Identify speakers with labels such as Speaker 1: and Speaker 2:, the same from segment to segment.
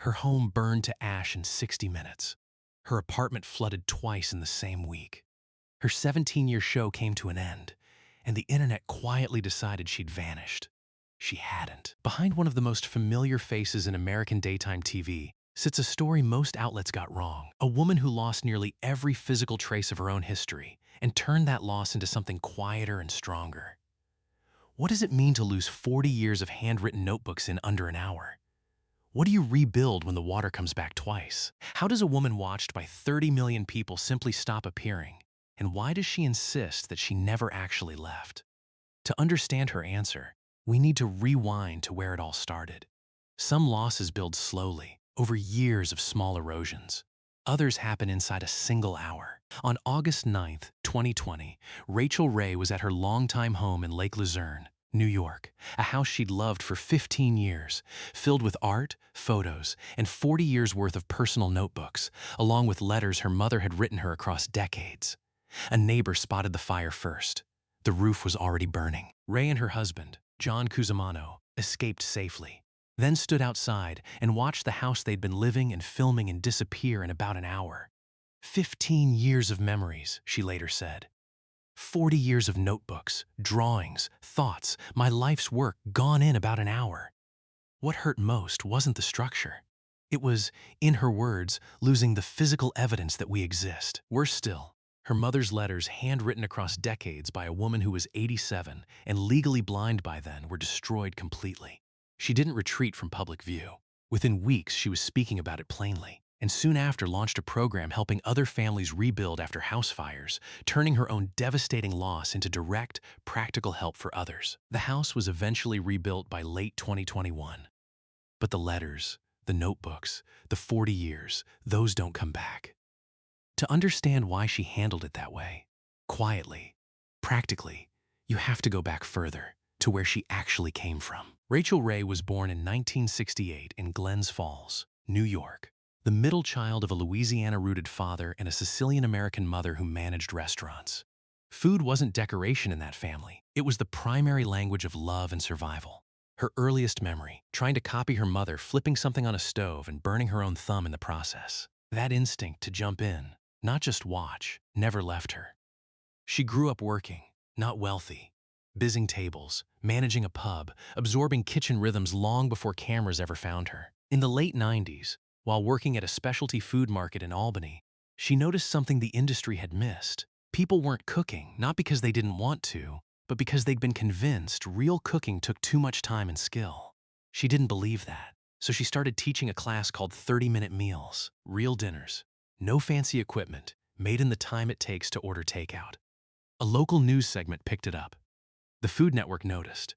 Speaker 1: Her home burned to ash in 60 minutes. Her apartment flooded twice in the same week. Her 17-year show came to an end, and the internet quietly decided she'd vanished. She hadn't. Behind one of the most familiar faces in American daytime TV sits a story most outlets got wrong. A woman who lost nearly every physical trace of her own history and turned that loss into something quieter and stronger. What does it mean to lose 40 years of handwritten notebooks in under an hour? What do you rebuild when the water comes back twice? How does a woman watched by 30 million people simply stop appearing? And why does she insist that she never actually left? To understand her answer, we need to rewind to where it all started. Some losses build slowly, over years of small erosions. Others happen inside a single hour. On August 9th, 2020, Rachael Ray was at her longtime home in Lake Luzerne, New York, a house she'd loved for 15 years, filled with art, photos, and 40 years' worth of personal notebooks, along with letters her mother had written her across decades. A neighbor spotted the fire first. The roof was already burning. Ray and her husband, John Cusimano, escaped safely, then stood outside and watched the house they'd been living and filming in disappear in about an hour. 15 years of memories, she later said. 40 years of notebooks, drawings, thoughts, my life's work gone in about an hour. What hurt most wasn't the structure. It was, in her words, losing the physical evidence that we exist. Worse still, her mother's letters, handwritten across decades by a woman who was 87 and legally blind by then, were destroyed completely. She didn't retreat from public view. Within weeks, she was speaking about it plainly, and soon after launched a program helping other families rebuild after house fires, turning her own devastating loss into direct, practical help for others. The house was eventually rebuilt by late 2021. But the letters, the notebooks, the 40 years, those don't come back. To understand why she handled it that way, quietly, practically, you have to go back further, to where she actually came from. Rachael Ray was born in 1968 in Glens Falls, New York, the middle child of a Louisiana-rooted father and a Sicilian-American mother who managed restaurants. Food wasn't decoration in that family. It was the primary language of love and survival. Her earliest memory, trying to copy her mother flipping something on a stove and burning her own thumb in the process. That instinct to jump in, not just watch, never left her. She grew up working, not wealthy, busying tables, managing a pub, absorbing kitchen rhythms long before cameras ever found her. In the late 90s, while working at a specialty food market in Albany, she noticed something the industry had missed. People weren't cooking, not because they didn't want to, but because they'd been convinced real cooking took too much time and skill. She didn't believe that, so she started teaching a class called 30-minute meals, real dinners, no fancy equipment, made in the time it takes to order takeout. A local news segment picked it up. The Food Network noticed.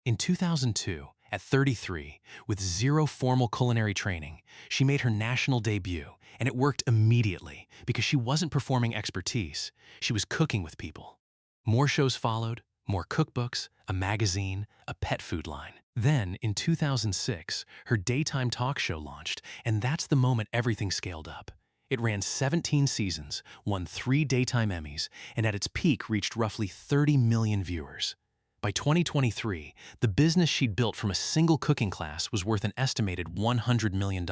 Speaker 1: In 2002, at 33, with zero formal culinary training, she made her national debut, and it worked immediately because she wasn't performing expertise, she was cooking with people. More shows followed, more cookbooks, a magazine, a pet food line. Then, in 2006, her daytime talk show launched, and that's the moment everything scaled up. It ran 17 seasons, won 3 daytime Emmys, and at its peak reached roughly 30 million viewers. By 2023, the business she'd built from a single cooking class was worth an estimated $100 million.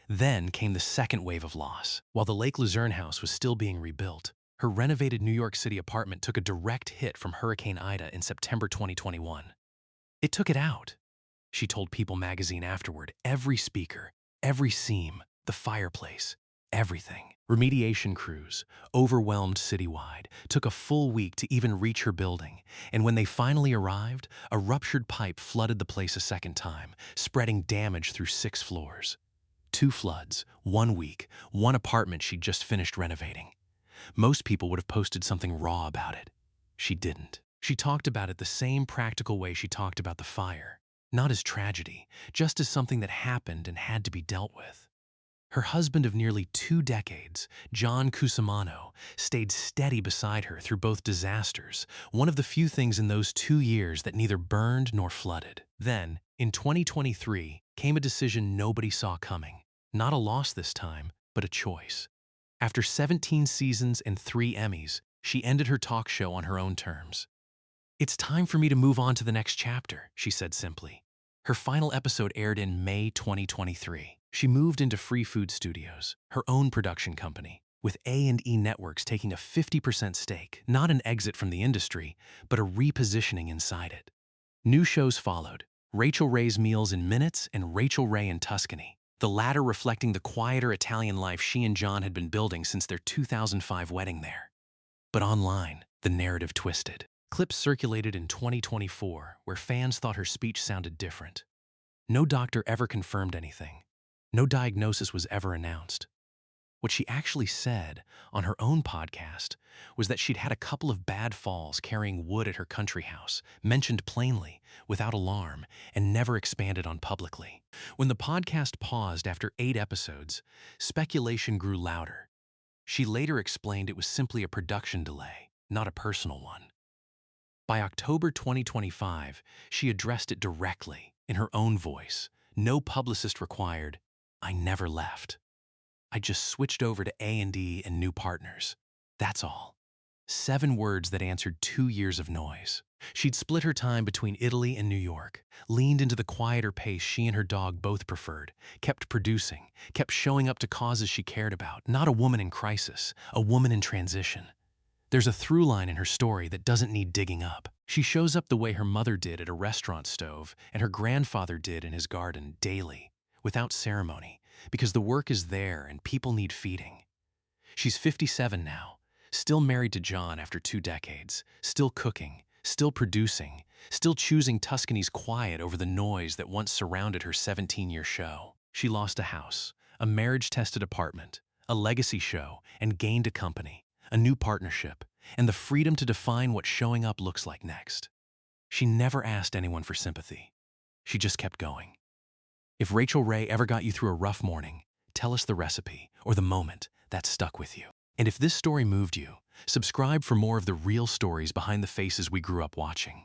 Speaker 1: Then came the second wave of loss. While the Lake Luzerne house was still being rebuilt, her renovated New York City apartment took a direct hit from Hurricane Ida in September 2021. It took it out. She told People magazine afterward, every speaker, every seam, the fireplace, everything. Remediation crews, overwhelmed citywide, took a full week to even reach her building, and when they finally arrived, a ruptured pipe flooded the place a second time, spreading damage through 6 floors. 2 floods, 1 week, 1 apartment she'd just finished renovating. Most people would have posted something raw about it. She didn't. She talked about it the same practical way she talked about the fire, not as tragedy, just as something that happened and had to be dealt with. Her husband of nearly 2 decades, John Cusimano, stayed steady beside her through both disasters, one of the few things in those 2 years that neither burned nor flooded. Then, in 2023, came a decision nobody saw coming. Not a loss this time, but a choice. After 17 seasons and 3 Emmys, she ended her talk show on her own terms. "It's time for me to move on to the next chapter," she said simply. Her final episode aired in May 2023. She moved into Free Food Studios, her own production company, with A&E Networks taking a 50% stake, not an exit from the industry, but a repositioning inside it. New shows followed, Rachael Ray's Meals in Minutes and Rachael Ray in Tuscany, the latter reflecting the quieter Italian life she and John had been building since their 2005 wedding there. But online, the narrative twisted. Clips circulated in 2024 where fans thought her speech sounded different. No doctor ever confirmed anything. No diagnosis was ever announced. What she actually said on her own podcast was that she'd had a couple of bad falls carrying wood at her country house, mentioned plainly, without alarm, and never expanded on publicly. When the podcast paused after 8 episodes, speculation grew louder. She later explained it was simply a production delay, not a personal one. By October 2025, she addressed it directly, in her own voice. No publicist required. I never left. I just switched over to A&E and new partners. That's all. 7 words that answered 2 years of noise. She'd split her time between Italy and New York, leaned into the quieter pace she and her dog both preferred, kept producing, kept showing up to causes she cared about. Not a woman in crisis, a woman in transition. There's a through line in her story that doesn't need digging up. She shows up the way her mother did at a restaurant stove and her grandfather did in his garden, daily, without ceremony, because the work is there and people need feeding. She's 57 now, still married to John after 2 decades, still cooking, still producing, still choosing Tuscany's quiet over the noise that once surrounded her 17-year show. She lost a house, a marriage-tested apartment, a legacy show, and gained a company, a new partnership, and the freedom to define what showing up looks like next. She never asked anyone for sympathy. She just kept going. If Rachael Ray ever got you through a rough morning, tell us the recipe or the moment that stuck with you. And if this story moved you, subscribe for more of the real stories behind the faces we grew up watching.